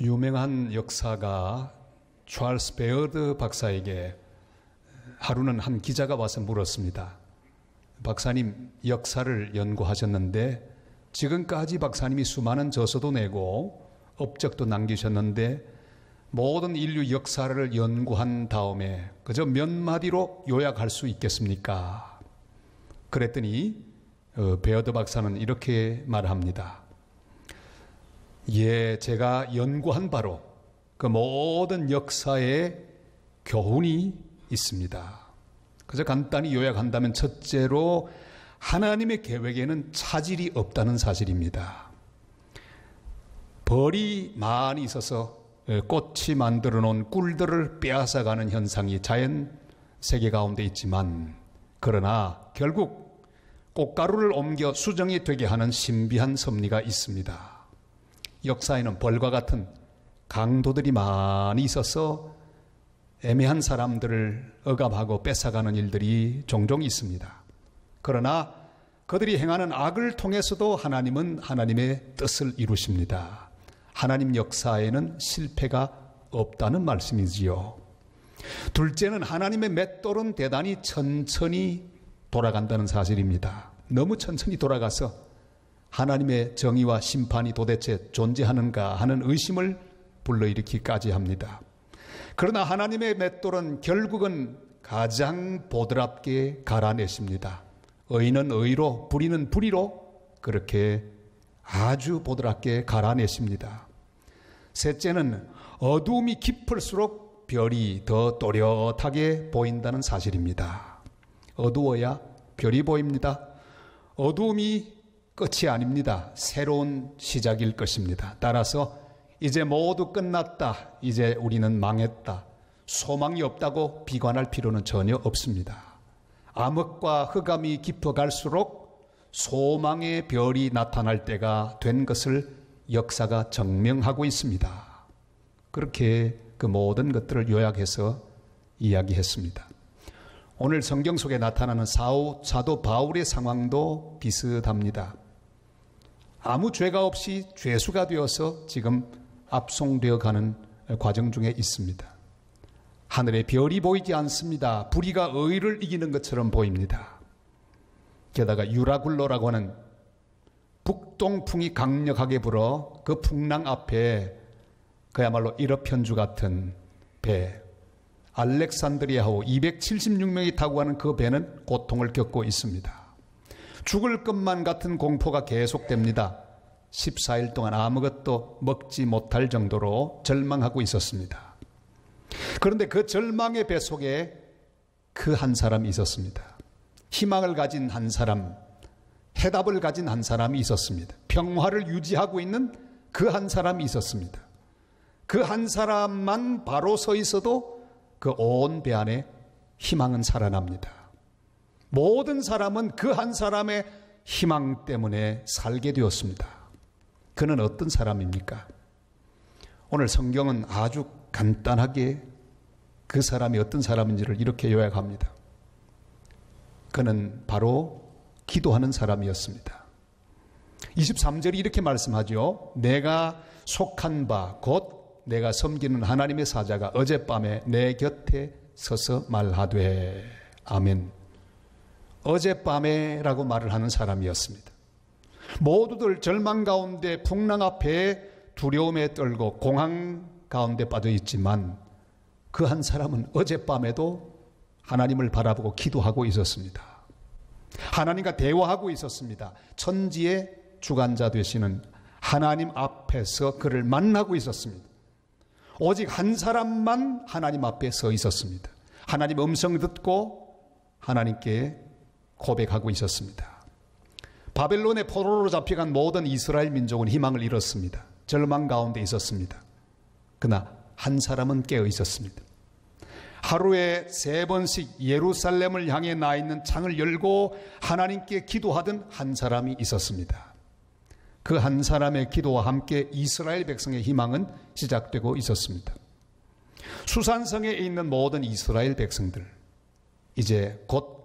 유명한 역사가 찰스 베어드 박사에게 하루는 한 기자가 와서 물었습니다. 박사님, 역사를 연구하셨는데 지금까지 박사님이 수많은 저서도 내고 업적도 남기셨는데 모든 인류 역사를 연구한 다음에 그저 몇 마디로 요약할 수 있겠습니까? 그랬더니 베어드 박사는 이렇게 말합니다. 예, 제가 연구한 바로 그 모든 역사에 교훈이 있습니다. 그래서 간단히 요약한다면 첫째로 하나님의 계획에는 차질이 없다는 사실입니다. 벌이 많이 있어서 꽃이 만들어 놓은 꿀들을 빼앗아가는 현상이 자연 세계 가운데 있지만 그러나 결국 꽃가루를 옮겨 수정이 되게 하는 신비한 섭리가 있습니다. 역사에는 벌과 같은 강도들이 많이 있어서 애매한 사람들을 억압하고 뺏어가는 일들이 종종 있습니다. 그러나 그들이 행하는 악을 통해서도 하나님은 하나님의 뜻을 이루십니다. 하나님 역사에는 실패가 없다는 말씀이지요. 둘째는 하나님의 맷돌은 대단히 천천히 돌아간다는 사실입니다. 너무 천천히 돌아가서 하나님의 정의와 심판이 도대체 존재하는가 하는 의심을 불러일으키기까지 합니다. 그러나 하나님의 맷돌은 결국은 가장 보드랍게 갈아내십니다. 의는 의로, 불의는 불의로 그렇게 아주 보드랍게 갈아내십니다. 셋째는 어두움이 깊을수록 별이 더 또렷하게 보인다는 사실입니다. 어두워야 별이 보입니다. 어두움이 끝이 아닙니다. 새로운 시작일 것입니다. 따라서 이제 모두 끝났다. 이제 우리는 망했다. 소망이 없다고 비관할 필요는 전혀 없습니다. 암흑과 흑암이 깊어갈수록 소망의 별이 나타날 때가 된 것을 역사가 증명하고 있습니다. 그렇게 그 모든 것들을 요약해서 이야기했습니다. 오늘 성경 속에 나타나는 사도 바울의 상황도 비슷합니다. 아무 죄가 없이 죄수가 되어서 지금 압송되어 가는 과정 중에 있습니다. 하늘에 별이 보이지 않습니다. 불의가 의를 이기는 것처럼 보입니다. 게다가 유라굴로라고 하는 북동풍이 강력하게 불어 그 풍랑 앞에 그야말로 일어편주 같은 배, 알렉산드리아호 276명이 타고 가는 그 배는 고통을 겪고 있습니다. 죽을 것만 같은 공포가 계속됩니다. 14일 동안 아무것도 먹지 못할 정도로 절망하고 있었습니다. 그런데 그 절망의 배 속에 그 한 사람이 있었습니다. 희망을 가진 한 사람, 해답을 가진 한 사람이 있었습니다. 평화를 유지하고 있는 그 한 사람이 있었습니다. 그 한 사람만 바로 서 있어도 그 온 배 안에 희망은 살아납니다. 모든 사람은 그 한 사람의 희망 때문에 살게 되었습니다. 그는 어떤 사람입니까? 오늘 성경은 아주 간단하게 그 사람이 어떤 사람인지를 이렇게 요약합니다. 그는 바로 기도하는 사람이었습니다. 23절이 이렇게 말씀하죠. 내가 속한 바 곧 내가 섬기는 하나님의 사자가 어젯밤에 내 곁에 서서 말하되 아멘. 어젯밤에 라고 말을 하는 사람이었습니다. 모두들 절망 가운데 풍랑 앞에 두려움에 떨고 공황 가운데 빠져 있지만 그 한 사람은 어젯밤에도 하나님을 바라보고 기도하고 있었습니다. 하나님과 대화하고 있었습니다. 천지의 주관자 되시는 하나님 앞에서 그를 만나고 있었습니다. 오직 한 사람만 하나님 앞에 서 있었습니다. 하나님 음성 듣고 하나님께 고백하고 있었습니다. 바벨론의 포로로 잡혀간 모든 이스라엘 민족은 희망을 잃었습니다. 절망 가운데 있었습니다. 그러나 한 사람은 깨어 있었습니다. 하루에 3번씩 예루살렘을 향해 나 있는 창을 열고 하나님께 기도하던 한 사람이 있었습니다. 그 한 사람의 기도와 함께 이스라엘 백성의 희망은 시작되고 있었습니다. 수산성에 있는 모든 이스라엘 백성들, 이제 곧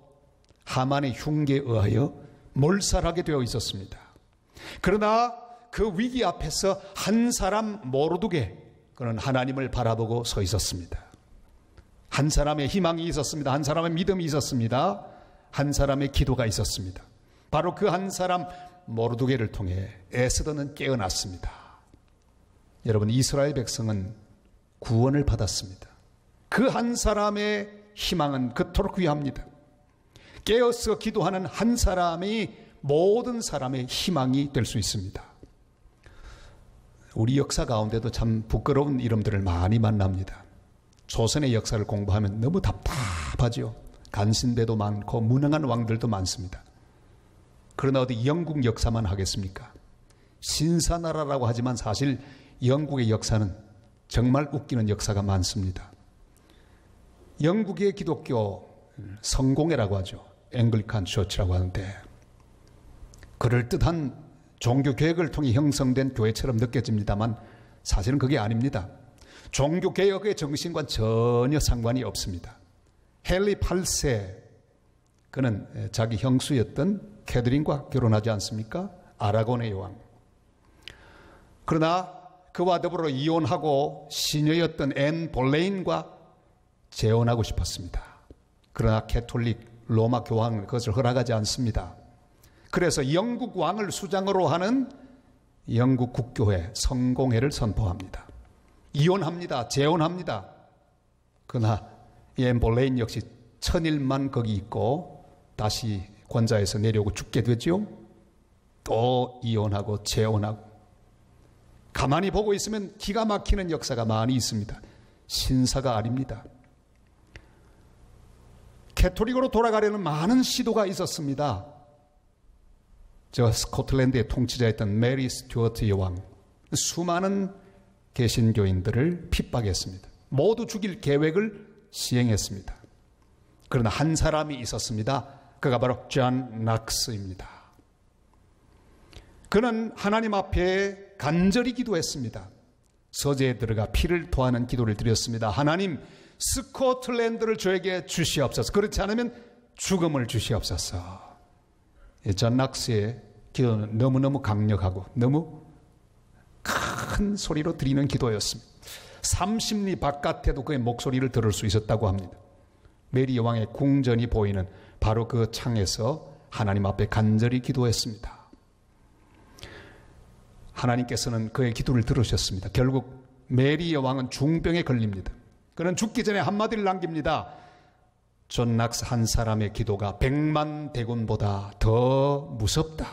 하만의 흉계에 의하여 몰살하게 되어 있었습니다. 그러나 그 위기 앞에서 한 사람 모르두게 그는 하나님을 바라보고 서 있었습니다. 한 사람의 희망이 있었습니다. 한 사람의 믿음이 있었습니다. 한 사람의 기도가 있었습니다. 바로 그 한 사람 모르두게를 통해 에스더는 깨어났습니다. 여러분, 이스라엘 백성은 구원을 받았습니다. 그 한 사람의 희망은 그토록 귀합니다. 깨어서 기도하는 한 사람이 모든 사람의 희망이 될 수 있습니다. 우리 역사 가운데도 참 부끄러운 이름들을 많이 만납니다. 조선의 역사를 공부하면 너무 답답하죠. 간신배도 많고 무능한 왕들도 많습니다. 그러나 어디 영국 역사만 하겠습니까? 신사나라라고 하지만 사실 영국의 역사는 정말 웃기는 역사가 많습니다. 영국의 기독교 성공회라고 하죠. 앵글리칸 처치라고 하는데 그럴듯한 종교 개혁을 통해 형성된 교회처럼 느껴집니다만 사실은 그게 아닙니다. 종교 개혁의 정신과 전혀 상관이 없습니다. 헨리 8세 그는 자기 형수였던 캐드린과 결혼하지 않습니까? 아라곤의 여왕. 그러나 그와 더불어 이혼하고 시녀였던 앤 볼레인과 재혼하고 싶었습니다. 그러나 캐톨릭 로마 교황은 그것을 허락하지 않습니다. 그래서 영국 왕을 수장으로 하는 영국 국교회 성공회를 선포합니다. 이혼합니다. 재혼합니다. 그러나 앤 볼레인 역시 천일만 거기 있고 다시 권자에서 내려오고 죽게 되죠. 또 이혼하고 재혼하고 가만히 보고 있으면 기가 막히는 역사가 많이 있습니다. 신사가 아닙니다. 캐톨릭으로 돌아가려는 많은 시도가 있었습니다. 저 스코틀랜드의 통치자였던 메리 스튜어트 여왕 수많은 개신교인들을 핍박했습니다. 모두 죽일 계획을 시행했습니다. 그러나 한 사람이 있었습니다. 그가 바로 존 낙스입니다. 그는 하나님 앞에 간절히 기도했습니다. 서재에 들어가 피를 토하는 기도를 드렸습니다. 하나님, 스코틀랜드를 저에게 주시옵소서. 그렇지 않으면 죽음을 주시옵소서. 존 낙스의 기도는 너무너무 강력하고 너무 큰 소리로 드리는 기도였습니다. 30리 바깥에도 그의 목소리를 들을 수 있었다고 합니다. 메리 여왕의 궁전이 보이는 바로 그 창에서 하나님 앞에 간절히 기도했습니다. 하나님께서는 그의 기도를 들으셨습니다. 결국 메리 여왕은 중병에 걸립니다. 그는 죽기 전에 한마디를 남깁니다. 존 낙스 한 사람의 기도가 100만 대군보다 더 무섭다.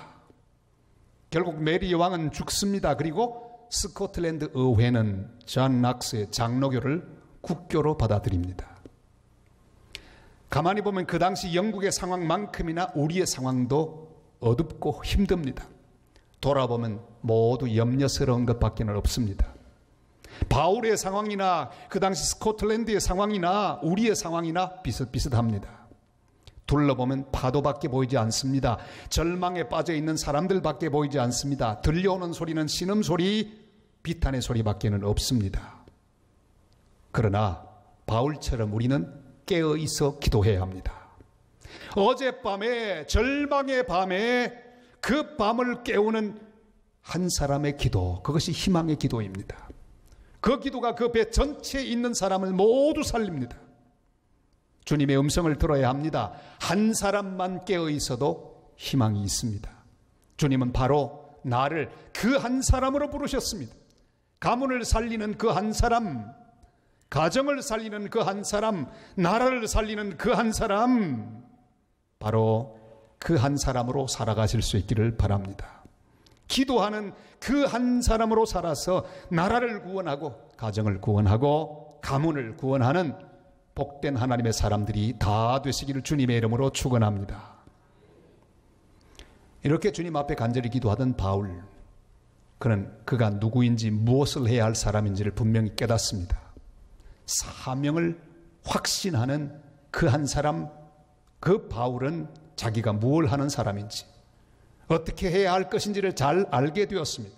결국 메리 여왕은 죽습니다. 그리고 스코틀랜드 의회는 존 낙스의 장로교를 국교로 받아들입니다. 가만히 보면 그 당시 영국의 상황만큼이나 우리의 상황도 어둡고 힘듭니다. 돌아보면 모두 염려스러운 것밖에 없습니다. 바울의 상황이나 그 당시 스코틀랜드의 상황이나 우리의 상황이나 비슷비슷합니다. 둘러보면 파도밖에 보이지 않습니다. 절망에 빠져 있는 사람들밖에 보이지 않습니다. 들려오는 소리는 신음소리, 비탄의 소리밖에는 없습니다. 그러나 바울처럼 우리는 깨어있어 기도해야 합니다. 어젯밤에 절망의 밤에 그 밤을 깨우는 한 사람의 기도, 그것이 희망의 기도입니다. 그 기도가 그 배 전체에 있는 사람을 모두 살립니다. 주님의 음성을 들어야 합니다. 한 사람만 깨어 있어도 희망이 있습니다. 주님은 바로 나를 그 한 사람으로 부르셨습니다. 가문을 살리는 그 한 사람, 가정을 살리는 그 한 사람, 나라를 살리는 그 한 사람, 바로 그 한 사람으로 살아가실 수 있기를 바랍니다. 기도하는 그 한 사람으로 살아서 나라를 구원하고 가정을 구원하고 가문을 구원하는 복된 하나님의 사람들이 다 되시기를 주님의 이름으로 축원합니다. 이렇게 주님 앞에 간절히 기도하던 바울, 그는 그가 누구인지 무엇을 해야 할 사람인지를 분명히 깨닫습니다. 사명을 확신하는 그 한 사람, 그 바울은 자기가 무엇을 하는 사람인지 어떻게 해야 할 것인지를 잘 알게 되었습니다.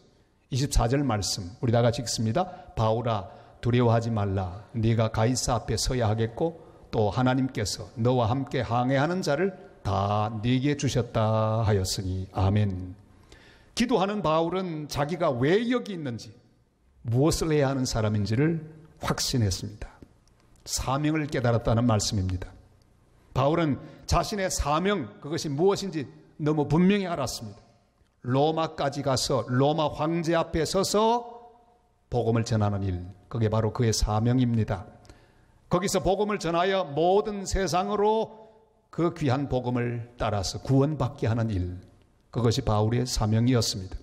24절 말씀 우리 다 같이 읽습니다. 바울아 두려워하지 말라. 네가 가이사 앞에 서야 하겠고 또 하나님께서 너와 함께 항해하는 자를 다 네게 주셨다 하였으니 아멘. 기도하는 바울은 자기가 왜 여기 있는지, 무엇을 해야 하는 사람인지를 확신했습니다. 사명을 깨달았다는 말씀입니다. 바울은 자신의 사명, 그것이 무엇인지 너무 분명히 알았습니다. 로마까지 가서 로마 황제 앞에 서서 복음을 전하는 일, 그게 바로 그의 사명입니다. 거기서 복음을 전하여 모든 세상으로 그 귀한 복음을 따라서 구원받게 하는 일, 그것이 바울의 사명이었습니다.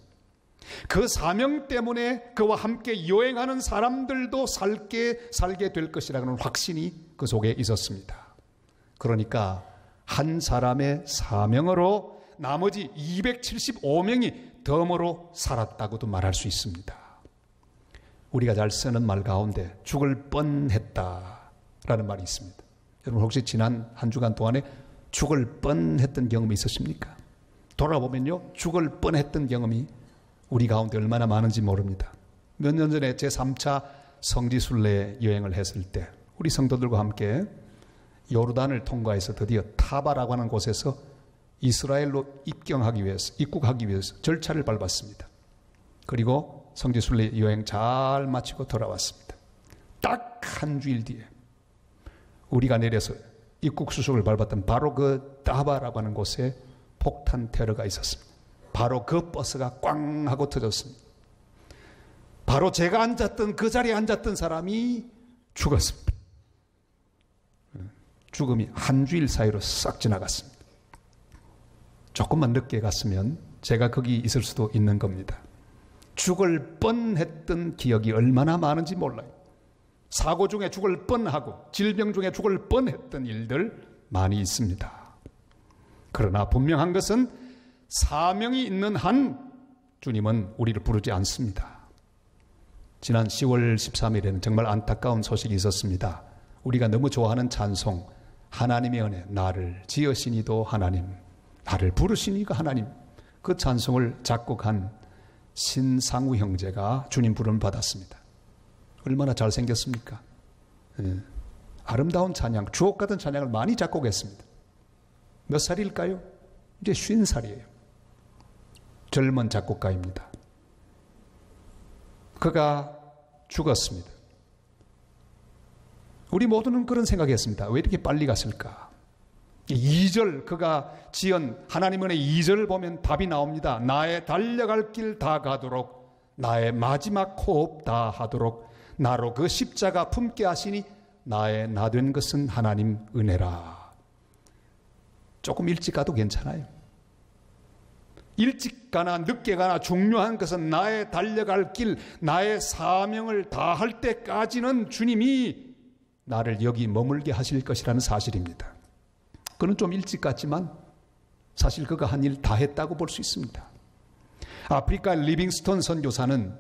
그 사명 때문에 그와 함께 여행하는 사람들도 살게 될 것이라는 확신이 그 속에 있었습니다. 그러니까 한 사람의 사명으로 나머지 275명이 덤으로 살았다고도 말할 수 있습니다. 우리가 잘 쓰는 말 가운데 죽을 뻔했다라는 말이 있습니다. 여러분 혹시 지난 한 주간 동안에 죽을 뻔했던 경험이 있으십니까? 돌아보면요, 죽을 뻔했던 경험이 우리 가운데 얼마나 많은지 모릅니다. 몇 년 전에 제3차 성지순례 여행을 했을 때 우리 성도들과 함께 요르단을 통과해서 드디어 타바라고 하는 곳에서 이스라엘로 입국하기 위해서 절차를 밟았습니다. 그리고 성지순례 여행 잘 마치고 돌아왔습니다. 딱 한 주일 뒤에 우리가 내려서 입국 수속을 밟았던 바로 그 타바라고 하는 곳에 폭탄 테러가 있었습니다. 바로 그 버스가 꽝 하고 터졌습니다. 바로 제가 앉았던 그 자리에 앉았던 사람이 죽었습니다. 죽음이 한 주일 사이로 싹 지나갔습니다. 조금만 늦게 갔으면 제가 거기 있을 수도 있는 겁니다. 죽을 뻔했던 기억이 얼마나 많은지 몰라요. 사고 중에 죽을 뻔하고 질병 중에 죽을 뻔했던 일들 많이 있습니다. 그러나 분명한 것은 사명이 있는 한 주님은 우리를 부르지 않습니다. 지난 10월 13일에는 정말 안타까운 소식이 있었습니다. 우리가 너무 좋아하는 찬송, 하나님의 은혜, 나를 지으시니도 하나님, 나를 부르시니가 하나님, 그 찬송을 작곡한 신상우 형제가 주님 부름을 받았습니다. 얼마나 잘생겼습니까? 아름다운 찬양, 주옥 같은 찬양을 많이 작곡했습니다. 몇 살일까요? 이제 50살이에요. 젊은 작곡가입니다. 그가 죽었습니다. 우리 모두는 그런 생각했습니다. 왜 이렇게 빨리 갔을까? 2절, 그가 지은 하나님의 2절을 보면 답이 나옵니다. 나의 달려갈 길 다 가도록, 나의 마지막 호흡 다 하도록 나로 그 십자가 품게 하시니 나의 나 된 것은 하나님 은혜라. 조금 일찍 가도 괜찮아요. 일찍 가나 늦게 가나 중요한 것은 나의 달려갈 길, 나의 사명을 다할 때까지는 주님이 나를 여기 머물게 하실 것이라는 사실입니다. 그는 좀 일찍 갔지만 사실 그가 한 일 다 했다고 볼 수 있습니다. 아프리카 리빙스톤 선교사는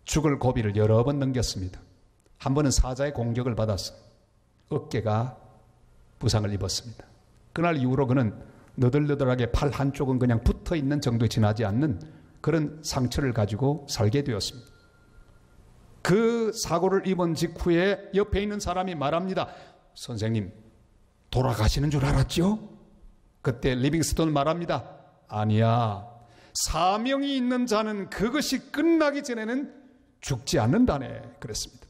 죽을 고비를 여러 번 넘겼습니다. 한 번은 사자의 공격을 받아서 어깨가 부상을 입었습니다. 그날 이후로 그는 너덜너덜하게 팔 한쪽은 그냥 붙어있는 정도에 지나지 않는 그런 상처를 가지고 살게 되었습니다. 그 사고를 입은 직후에 옆에 있는 사람이 말합니다. 선생님, 돌아가시는 줄 알았죠? 그때 리빙스톤은 말합니다. 아니야, 사명이 있는 자는 그것이 끝나기 전에는 죽지 않는다네. 그랬습니다.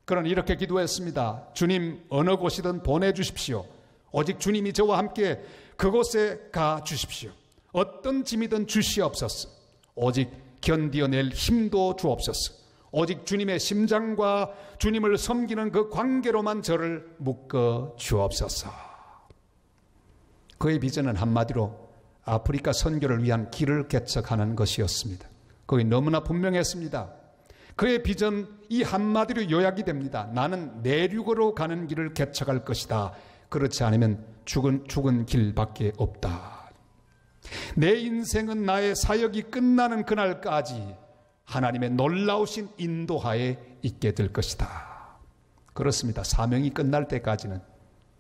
그는 이렇게 기도했습니다. 주님, 어느 곳이든 보내주십시오. 오직 주님이 저와 함께 그곳에 가 주십시오. 어떤 짐이든 주시옵소서. 오직 견디어낼 힘도 주옵소서. 오직 주님의 심장과 주님을 섬기는 그 관계로만 저를 묶어 주옵소서. 그의 비전은 한마디로 아프리카 선교를 위한 길을 개척하는 것이었습니다. 거기 너무나 분명했습니다. 그의 비전 이 한마디로 요약이 됩니다. 나는 내륙으로 가는 길을 개척할 것이다. 그렇지 않으면 죽은 길밖에 없다. 내 인생은 나의 사역이 끝나는 그날까지 하나님의 놀라우신 인도하에 있게 될 것이다. 그렇습니다. 사명이 끝날 때까지는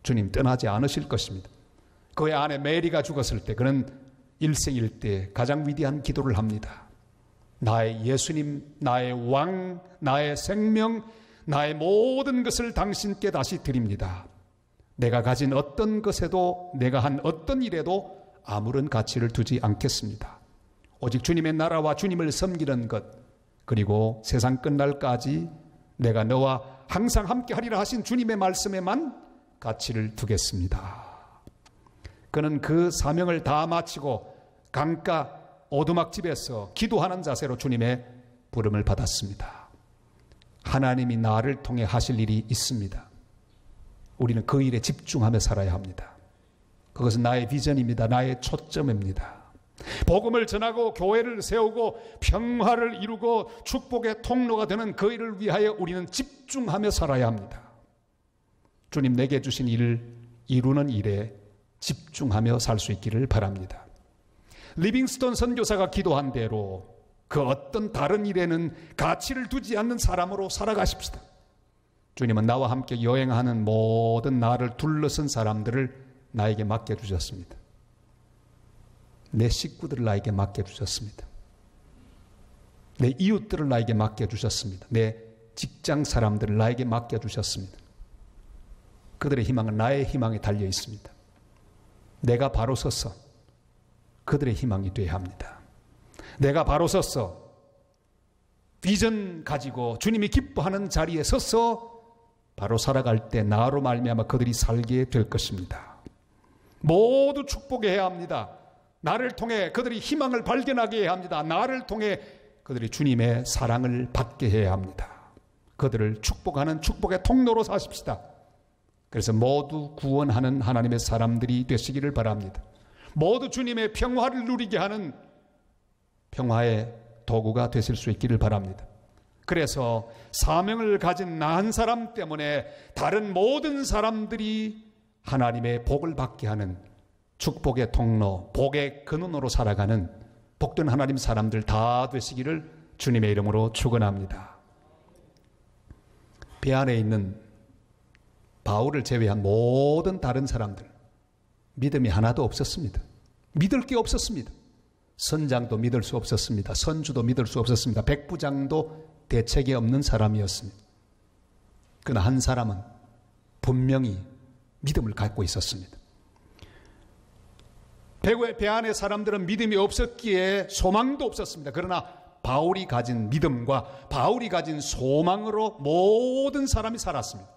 주님 떠나지 않으실 것입니다. 그의 아내 메리가 죽었을 때 그는 일생일대 가장 위대한 기도를 합니다. 나의 예수님, 나의 왕, 나의 생명, 나의 모든 것을 당신께 다시 드립니다. 내가 가진 어떤 것에도, 내가 한 어떤 일에도 아무런 가치를 두지 않겠습니다. 오직 주님의 나라와 주님을 섬기는 것, 그리고 세상 끝날까지 내가 너와 항상 함께 하리라 하신 주님의 말씀에만 가치를 두겠습니다. 그는 그 사명을 다 마치고 강가 오두막집에서 기도하는 자세로 주님의 부름을 받았습니다. 하나님이 나를 통해 하실 일이 있습니다. 우리는 그 일에 집중하며 살아야 합니다. 그것은 나의 비전입니다. 나의 초점입니다. 복음을 전하고 교회를 세우고 평화를 이루고 축복의 통로가 되는 그 일을 위하여 우리는 집중하며 살아야 합니다. 주님 내게 주신 일을 이루는 일에 집중하며 살 수 있기를 바랍니다. 리빙스톤 선교사가 기도한 대로 그 어떤 다른 일에는 가치를 두지 않는 사람으로 살아가십시다. 주님은 나와 함께 여행하는 모든 나를 둘러선 사람들을 나에게 맡겨주셨습니다. 내 식구들을 나에게 맡겨주셨습니다. 내 이웃들을 나에게 맡겨주셨습니다. 내 직장 사람들을 나에게 맡겨주셨습니다. 그들의 희망은 나의 희망에 달려 있습니다. 내가 바로 서서 그들의 희망이 되어야 합니다. 내가 바로 서서 비전 가지고 주님이 기뻐하는 자리에 서서 바로 살아갈 때 나로 말미암아 그들이 살게 될 것입니다. 모두 축복해야 합니다. 나를 통해 그들이 희망을 발견하게 해야 합니다. 나를 통해 그들이 주님의 사랑을 받게 해야 합니다. 그들을 축복하는 축복의 통로로 사십시다. 그래서 모두 구원하는 하나님의 사람들이 되시기를 바랍니다. 모두 주님의 평화를 누리게 하는 평화의 도구가 되실 수 있기를 바랍니다. 그래서 사명을 가진 나 한 사람 때문에 다른 모든 사람들이 하나님의 복을 받게 하는 축복의 통로, 복의 근원으로 살아가는 복된 하나님 사람들 다 되시기를 주님의 이름으로 축원합니다. 배 안에 있는 바울을 제외한 모든 다른 사람들 믿음이 하나도 없었습니다. 믿을 게 없었습니다. 선장도 믿을 수 없었습니다. 선주도 믿을 수 없었습니다. 백부장도 대책이 없는 사람이었습니다. 그러나 한 사람은 분명히 믿음을 갖고 있었습니다. 배 안의 사람들은 믿음이 없었기에 소망도 없었습니다. 그러나 바울이 가진 믿음과 바울이 가진 소망으로 모든 사람이 살았습니다.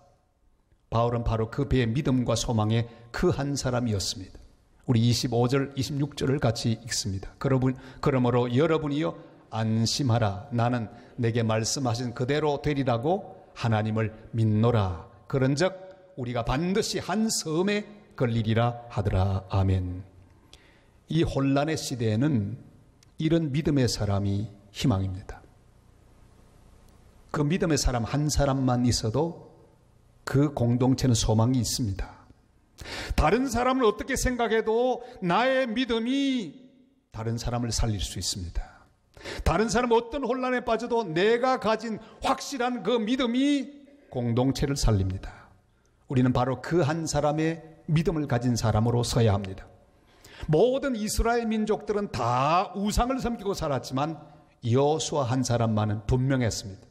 바울은 바로 그 배의 믿음과 소망의 그 한 사람이었습니다. 우리 25절, 26절을 같이 읽습니다. 그러므로 여러분이요 안심하라. 나는 내게 말씀하신 그대로 되리라고 하나님을 믿노라. 그런즉 우리가 반드시 한 섬에 걸리리라 하더라. 아멘. 이 혼란의 시대에는 이런 믿음의 사람이 희망입니다. 그 믿음의 사람 한 사람만 있어도 그 공동체는 소망이 있습니다. 다른 사람을 어떻게 생각해도 나의 믿음이 다른 사람을 살릴 수 있습니다. 다른 사람은 어떤 혼란에 빠져도 내가 가진 확실한 그 믿음이 공동체를 살립니다. 우리는 바로 그 한 사람의 믿음을 가진 사람으로 서야 합니다. 모든 이스라엘 민족들은 다 우상을 섬기고 살았지만 여호수아 한 사람만은 분명했습니다.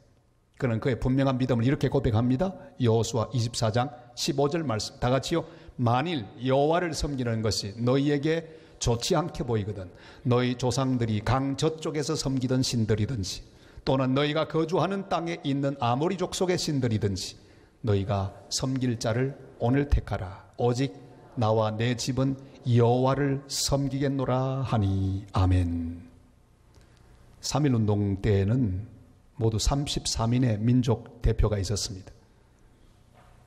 그는 그의 분명한 믿음을 이렇게 고백합니다. 여호수아 24장 15절 말씀 다 같이요. 만일 여호와를 섬기는 것이 너희에게 좋지 않게 보이거든 너희 조상들이 강 저쪽에서 섬기던 신들이든지 또는 너희가 거주하는 땅에 있는 아모리 족속의 신들이든지 너희가 섬길 자를 오늘 택하라. 오직 나와 내 집은 여호와를 섬기겠노라 하니. 아멘. 3.1운동 때에는 모두 33인의 민족 대표가 있었습니다.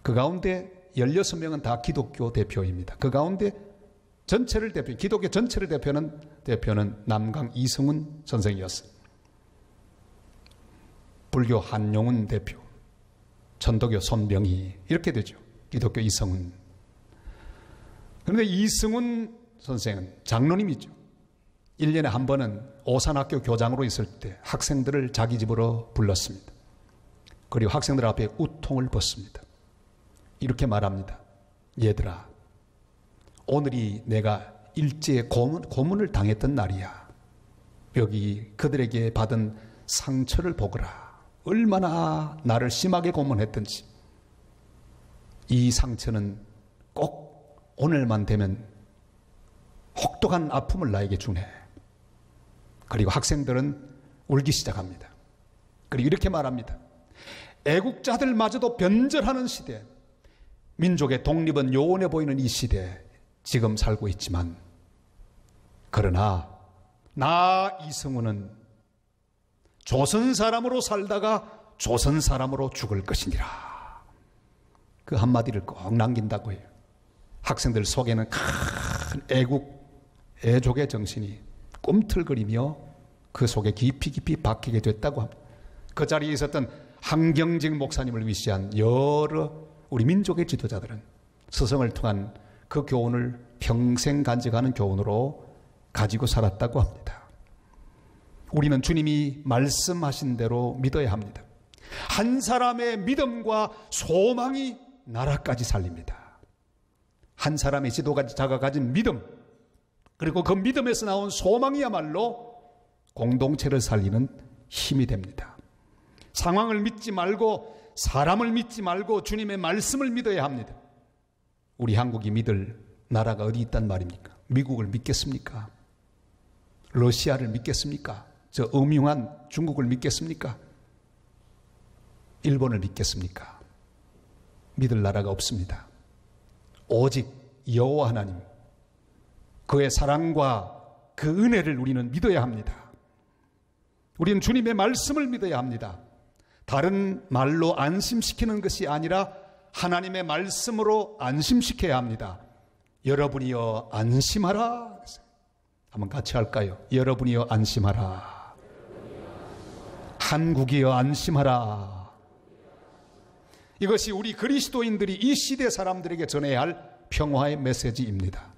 그 가운데 16명은 다 기독교 대표입니다. 그 가운데 기독교 전체를 대표는 남강 이승훈 선생이었어요. 불교 한용운 대표, 천도교 손병희 이렇게 되죠. 기독교 이승훈. 그런데 이승훈 선생은 장로님이죠. 1년에 한 번은 오산학교 교장으로 있을 때 학생들을 자기 집으로 불렀습니다. 그리고 학생들 앞에 우통을 벗습니다. 이렇게 말합니다. 얘들아, 오늘이 내가 일제에 고문을 당했던 날이야. 여기 그들에게 받은 상처를 보거라. 얼마나 나를 심하게 고문했던지. 이 상처는 꼭 오늘만 되면 혹독한 아픔을 나에게 주네. 그리고 학생들은 울기 시작합니다. 그리고 이렇게 말합니다. 애국자들마저도 변절하는 시대, 민족의 독립은 요원해 보이는 이 시대 지금 살고 있지만, 그러나 나 이승우는 조선 사람으로 살다가 조선 사람으로 죽을 것이니라. 그 한마디를 꼭 남긴다고 해요. 학생들 속에는 큰 애족의 정신이 꿈틀거리며 그 속에 깊이 박히게 됐다고 합니다. 그 자리에 있었던 한경직 목사님을 위시한 여러 우리 민족의 지도자들은 스승을 통한 그 교훈을 평생 간직하는 교훈으로 가지고 살았다고 합니다. 우리는 주님이 말씀하신 대로 믿어야 합니다. 한 사람의 믿음과 소망이 나라까지 살립니다. 한 사람의 지도자가 가진 믿음, 그리고 그 믿음에서 나온 소망이야말로 공동체를 살리는 힘이 됩니다. 상황을 믿지 말고, 사람을 믿지 말고 주님의 말씀을 믿어야 합니다. 우리 한국이 믿을 나라가 어디 있단 말입니까? 미국을 믿겠습니까? 러시아를 믿겠습니까? 저 음흉한 중국을 믿겠습니까? 일본을 믿겠습니까? 믿을 나라가 없습니다. 오직 여호와 하나님, 그의 사랑과 그 은혜를 우리는 믿어야 합니다. 우리는 주님의 말씀을 믿어야 합니다. 다른 말로 안심시키는 것이 아니라 하나님의 말씀으로 안심시켜야 합니다. 여러분이여 안심하라. 한번 같이 할까요? 여러분이여 안심하라. 한국이여 안심하라. 이것이 우리 그리스도인들이 이 시대 사람들에게 전해야 할 평화의 메시지입니다.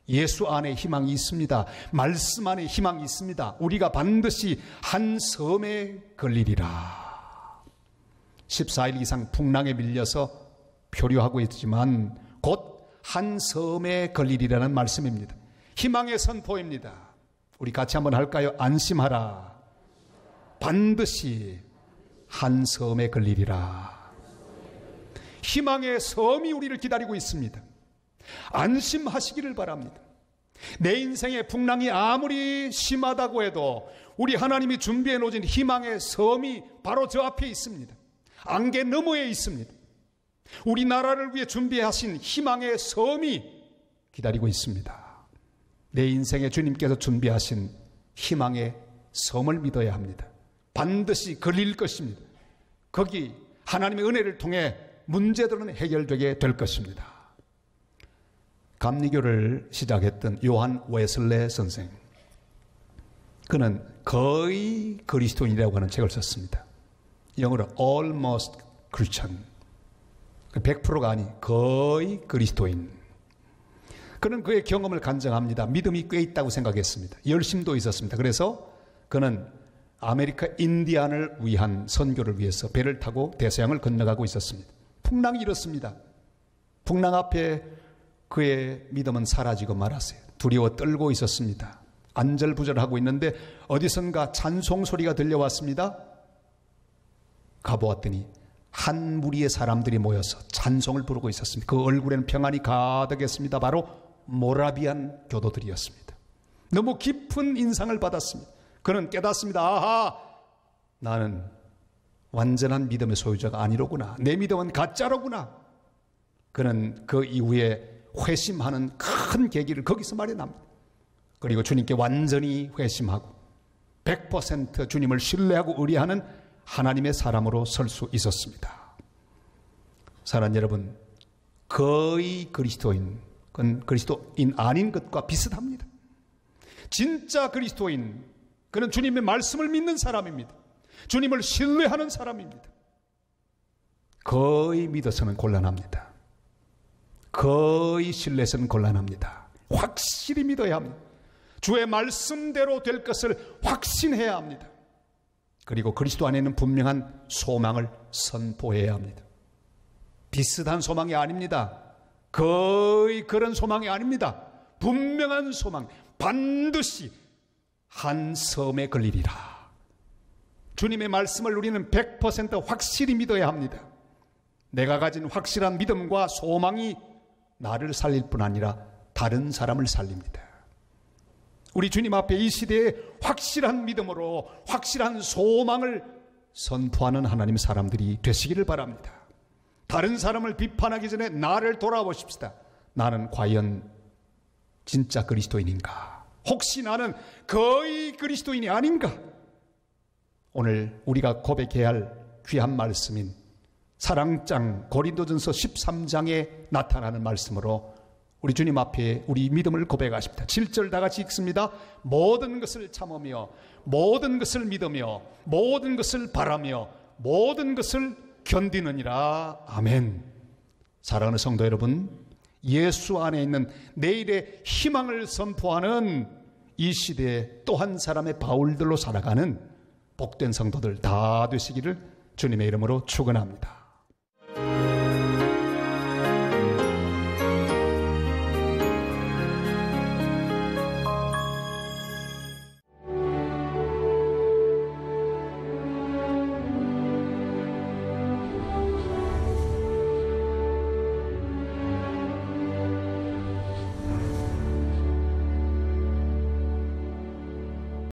예수 안에 희망이 있습니다. 말씀 안에 희망이 있습니다. 우리가 반드시 한 섬에 걸리리라. 14일 이상 풍랑에 밀려서 표류하고 있지만 곧 한 섬에 걸리리라는 말씀입니다. 희망의 선포입니다. 우리 같이 한번 할까요? 안심하라. 반드시 한 섬에 걸리리라. 희망의 섬이 우리를 기다리고 있습니다. 안심하시기를 바랍니다. 내 인생의 풍랑이 아무리 심하다고 해도 우리 하나님이 준비해 놓으신 희망의 섬이 바로 저 앞에 있습니다. 안개 너머에 있습니다. 우리나라를 위해 준비하신 희망의 섬이 기다리고 있습니다. 내 인생에 주님께서 준비하신 희망의 섬을 믿어야 합니다. 반드시 걸릴 것입니다. 거기 하나님의 은혜를 통해 문제들은 해결되게 될 것입니다. 감리교를 시작했던 요한 웨슬레 선생, 그는 거의 그리스도인이라고 하는 책을 썼습니다. 영어로 almost Christian, 100%가 아닌 거의 그리스도인. 그는 그의 경험을 간증합니다. 믿음이 꽤 있다고 생각했습니다. 열심도 있었습니다. 그래서 그는 아메리카 인디안을 위한 선교를 위해서 배를 타고 대서양을 건너가고 있었습니다. 풍랑이 일었습니다. 풍랑 앞에 그의 믿음은 사라지고 말았어요. 두려워 떨고 있었습니다. 안절부절하고 있는데 어디선가 찬송 소리가 들려왔습니다. 가보았더니 한 무리의 사람들이 모여서 찬송을 부르고 있었습니다. 그 얼굴에는 평안이 가득했습니다. 바로 모라비안 교도들이었습니다. 너무 깊은 인상을 받았습니다. 그는 깨닫습니다. 아하, 나는 완전한 믿음의 소유자가 아니로구나. 내 믿음은 가짜로구나. 그는 그 이후에 회심하는 큰 계기를 거기서 마련합니다. 그리고 주님께 완전히 회심하고 100% 주님을 신뢰하고 의뢰하는 하나님의 사람으로 설 수 있었습니다. 사랑하는 여러분, 거의 그리스도인, 그건 그리스도인 아닌 것과 비슷합니다. 진짜 그리스도인, 그는 주님의 말씀을 믿는 사람입니다. 주님을 신뢰하는 사람입니다. 거의 믿어서는 곤란합니다. 거의 신뢰해서는 곤란합니다. 확실히 믿어야 합니다. 주의 말씀대로 될 것을 확신해야 합니다. 그리고 그리스도 안에는 분명한 소망을 선포해야 합니다. 비슷한 소망이 아닙니다. 거의 그런 소망이 아닙니다. 분명한 소망, 반드시 한 섬에 걸리리라. 주님의 말씀을 우리는 100% 확실히 믿어야 합니다. 내가 가진 확실한 믿음과 소망이 나를 살릴 뿐 아니라 다른 사람을 살립니다. 우리 주님 앞에 이 시대에 확실한 믿음으로 확실한 소망을 선포하는 하나님의 사람들이 되시기를 바랍니다. 다른 사람을 비판하기 전에 나를 돌아보십시다. 나는 과연 진짜 그리스도인인가? 혹시 나는 거의 그리스도인이 아닌가? 오늘 우리가 고백해야 할 귀한 말씀인 사랑장 고린도전서 13장에 나타나는 말씀으로 우리 주님 앞에 우리 믿음을 고백하십니다. 7절 다 같이 읽습니다. 모든 것을 참으며 모든 것을 믿으며 모든 것을 바라며 모든 것을 견디느니라. 아멘. 사랑하는 성도 여러분, 예수 안에 있는 내일의 희망을 선포하는 이 시대에 또 한 사람의 바울들로 살아가는 복된 성도들 다 되시기를 주님의 이름으로 축원합니다.